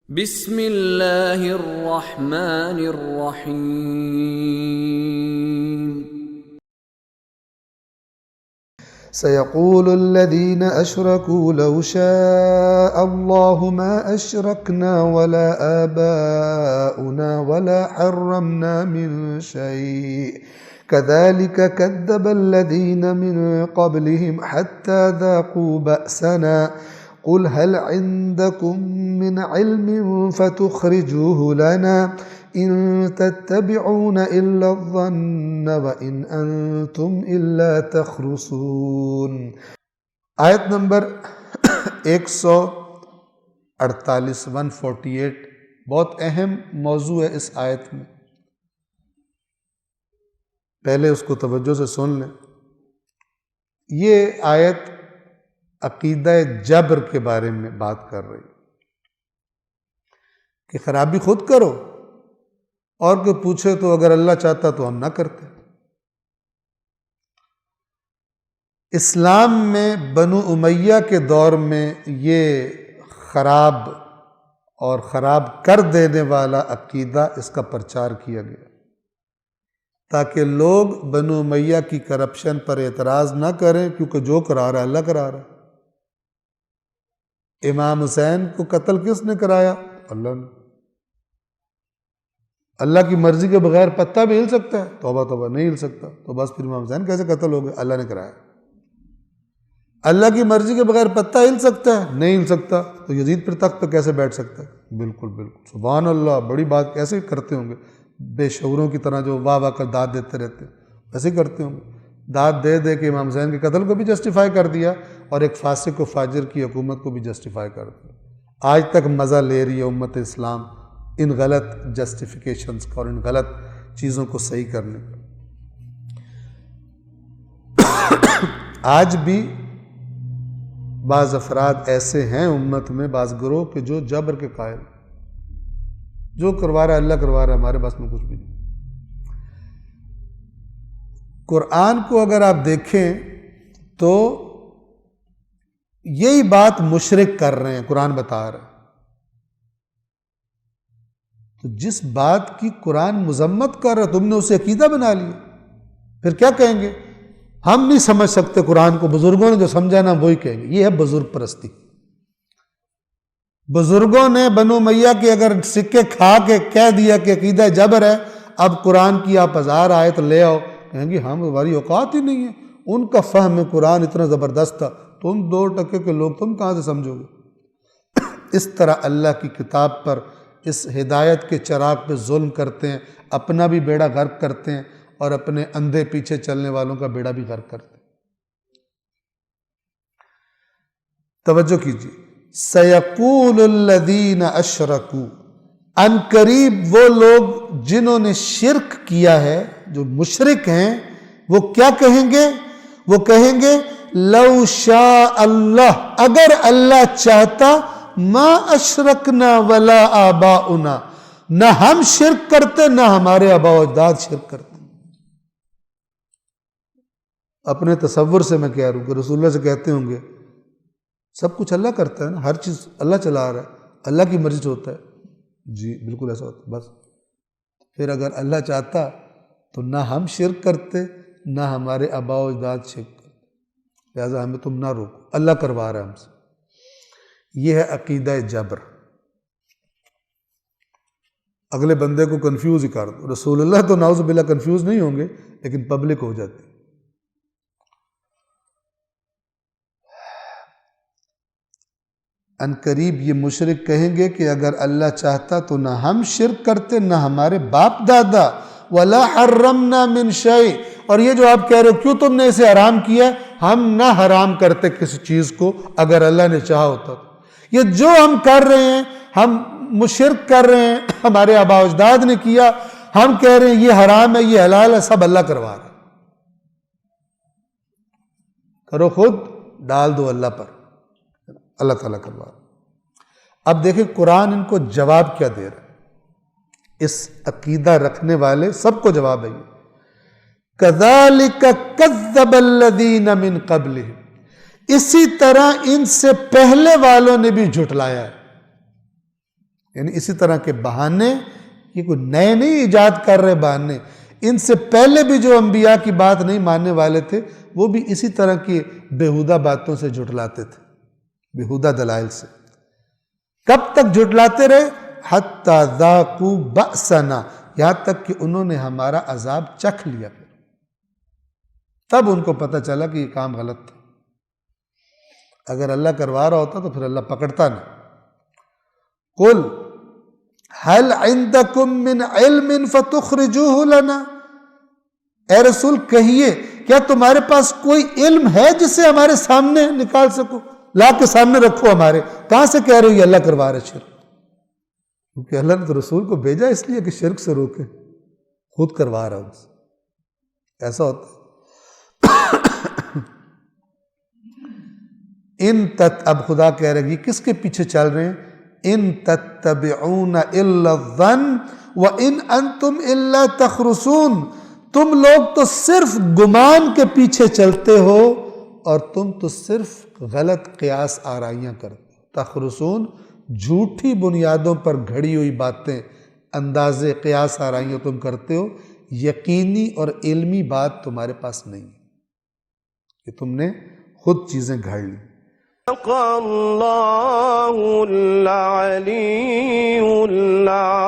بسم اللہ الرحمن الرحیم سيقول الذين أشركوا لو شاء الله ما أشركنا ولا آباؤنا ولا حرمنا من شيء كذلك كذب الذين من قبلهم حتى ذاقوا بأسنا قل هل عندكم من علم فتخرجوه لنا إن تتبعون إلا الظن وإن أنتم إلا تخرصون۔ آیت نمبر 148 148 بہت اہم موضوع ہے اس آیت میں، پہلے اس کو توجہ سے سن لیں۔ یہ آیت عقیدہ جبر کے بارے میں بات کر رہی کہ خرابی خود کرو، اور کوئی پوچھے تو اگر اللہ چاہتا تو ہم نہ کرتے۔ اسلام میں بنو امیہ کے دور میں یہ خراب اور خراب کر دینے والا عقیدہ اس کا پرچار کیا گیا تاکہ لوگ بنو امیہ کی کرپشن پر اعتراض نہ کریں، کیونکہ جو کرا رہا ہے اللہ کرا رہا ہے۔ امام حسین کو قتل کس نے کرایا؟ اللہ نے۔ اللہ کی مرضی کے بغیر پتہ بھی ہل سکتا ہے؟ توبہ توبہ، نہیں ہل سکتا، تو بس پھر امام حسین کیسے قتل ہو گئے؟ اللہ نے کرایا۔ اللہ کی مرضی کے بغیر پتہ ہل سکتا ہے؟ نہیں ہل سکتا، تو یزید پھر تخت پہ کیسے بیٹھ سکتا ہے؟ بالکل بالکل، سبحان اللہ، بڑی بات کیسے کرتے ہوں گے؟ بے شعوروں کی طرح جو واہ واہ کر داد دیتے رہتے ہیں ایسے کرتے ہوں گے۔ داد دے دے کے امام حسین کے قتل کو بھی جسٹیفائی کر دیا اور ایک فاسق و فاجر کی حکومت کو بھی جسٹیفائی کر دیا۔ آج تک مزہ لے رہی ہے امت اسلام ان غلط جسٹیفیکیشنز کا اور ان غلط چیزوں کو صحیح کرنے کا۔ آج بھی بعض افراد ایسے ہیں امت میں، بعض گروہ کے جو جبر کے قائل، جو کروا رہا ہے اللہ کروا رہا ہے، ہمارے بس میں کچھ بھی نہیں۔ قرآن کو اگر آپ دیکھیں تو یہی بات مشرک کر رہے ہیں، قرآن بتا رہا ہے۔ تو جس بات کی قرآن مذمت کر رہا ہے تم نے اسے عقیدہ بنا لیا، پھر کیا کہیں گے؟ ہم نہیں سمجھ سکتے قرآن کو، بزرگوں نے جو سمجھا نا وہی کہیں گے۔ یہ ہے بزرگ پرستی۔ بزرگوں نے بنو امیہ کے اگر سکے کھا کے کہہ دیا کہ عقیدہ جبر ہے، اب قرآن کی آپ 1000 آیت لے آؤ، کہیں گے ہم ہماری اوقات ہی نہیں ہے، ان کا فہم قرآن اتنا زبردست تھا، تم 2 ٹکے کے لوگ تم کہاں سے سمجھو گے؟ اس طرح اللہ کی کتاب پر، اس ہدایت کے چراغ پہ ظلم کرتے ہیں، اپنا بھی بیڑا غرق کرتے ہیں اور اپنے اندھے پیچھے چلنے والوں کا بیڑا بھی غرق کرتے ہیں۔ توجہ کیجیے، سَيَقُولُ الَّذِينَ أَشْرَكُوا، ان قریب وہ لوگ جنہوں نے شرک کیا ہے، جو مشرک ہیں، وہ کیا کہیں گے؟ وہ کہیں گے لَوْ شَاءَ اللَّهُ، اگر اللہ چاہتا، مَا أَشْرَكْنَا وَلَا آبَاؤُنَا، نہ ہم شرک کرتے نہ ہمارے آباء و اجداد شرک کرتے۔ اپنے تصور سے میں کہہ رہا ہوں کہ رسول اللہ سے کہتے ہوں گے سب کچھ اللہ کرتا ہے نا، ہر چیز اللہ چلا رہا ہے، اللہ کی مرضی سے ہوتا ہے۔ جی بالکل ایسا ہوتا ہے۔ بس پھر اگر اللہ چاہتا تو نہ ہم شرک کرتے نہ ہمارے آباء و اجداد شرک کرتے، لہٰذا ہمیں تم نہ روکو، اللہ کروا رہا ہے ہم سے۔ یہ ہے عقیدہ جبر۔ اگلے بندے کو کنفیوز ہی کر دو۔ رسول اللہ تو نعوذ باللہ کنفیوز نہیں ہوں گے، لیکن پبلک ہو جاتی۔ ان قریب یہ مشرک کہیں گے کہ اگر اللہ چاہتا تو نہ ہم شرک کرتے نہ ہمارے باپ دادا، وَلَا حَرَّمْنَا مِنْ شَيْءٍ، اور یہ جو آپ کہہ رہے ہو کیوں تم نے اسے حرام کیا، ہم نہ حرام کرتے کسی چیز کو اگر اللہ نے چاہا ہوتا تو۔ یہ جو ہم کر رہے ہیں، ہم مشرک کر رہے ہیں، ہمارے آباء و اجداد نے کیا، ہم کہہ رہے ہیں یہ حرام ہے یہ حلال ہے، سب اللہ کروا رہا ہے۔ کرو خود، ڈال دو اللہ پر، اللہ تعالیٰ کروا رہا ہے۔ اب دیکھیں قرآن ان کو جواب کیا دے رہا ہے، اس عقیدہ رکھنے والے سب کو جواب ہے۔ كَذَلِكَ كَذَّبَ الَّذِينَ مِن قَبْلِهِمْ، اسی طرح ان سے پہلے والوں نے بھی جھٹلایا ہے۔ یعنی اسی طرح کے بہانے، یہ کوئی نئے نہیں ایجاد کر رہے بہانے، ان سے پہلے بھی جو انبیاء کی بات نہیں ماننے والے تھے وہ بھی اسی طرح کی بیہودہ باتوں سے جھٹلاتے تھے، بیہودہ دلائل سے۔ کب تک جھٹلاتے رہے؟ حتی ذاقوا بأسنا، یہاں تک کہ انہوں نے ہمارا عذاب چکھ لیا، پھر تب ان کو پتہ چلا کہ یہ کام غلط تھا۔ اگر اللہ کروا رہا ہوتا تو پھر اللہ پکڑتا نہیں۔ قل هل عندکم من علم فتخرجوه لنا، اے رسول کہیے کیا تمہارے پاس کوئی علم ہے جسے ہمارے سامنے نکال سکو، لا کے سامنے رکھو ہمارے، کہاں سے کہہ رہے ہو یہ اللہ کروا رہے شرک؟ کیونکہ اللہ نے تو رسول کو بھیجا اس لیے کہ شرک سے روکے، خود کروا رہا ہوں، ایسا ہوتا ہے۔ اب خدا کہہ رہے گی کس کے پیچھے چل رہے ہیں؟ ان تتبعون الا الظن وان انتم الا تخرصون، تم لوگ تو صرف گمان کے پیچھے چلتے ہو اور تم تو صرف غلط قیاس آرائیاں کرتے ہو۔ تخرصون جھوٹی بنیادوں پر گھڑی ہوئی باتیں، اندازے قیاس آرائیاں تم کرتے ہو، یقینی اور علمی بات تمہارے پاس نہیں ہے کہ تم نے خود چیزیں گھڑ لی۔ اللہ العلی العظیم۔